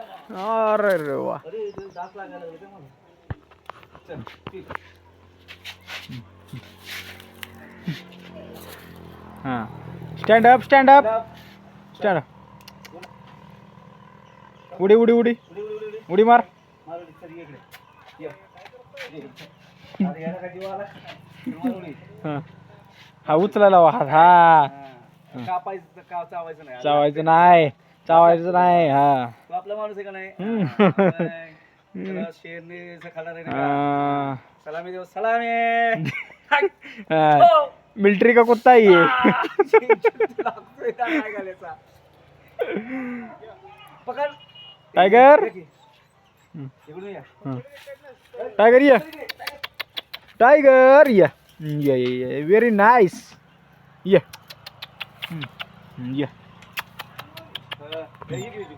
अरे रे वा. अरे दात लागायला लागले का मला. चल, ठीक. हा stand up stand up stand up. उडी उडी उडी उडी उडी उडी उडी मार. मार उडी. चल, ये इकडे. ये. अरे याला काय जीव आला? मार उडी. हा हा उचलायला वाहात. हा हा. कापायचं का चावायचं नाही. चावायचं नाही चावायचं नाही. हा तू आपला माणूस आहे का नाही? हम्म. त्याला शेरने असं खाणार आहे ना का? हा. सलामी देव सलामी. हा. मिलिटरी का कुत्ता आहे ये. लागतोय का काय घालायचा? पकड. टायगर. इकडून या. टायगर या टायगर या या व्हेरी नाईस या या. हा, ये इकडे.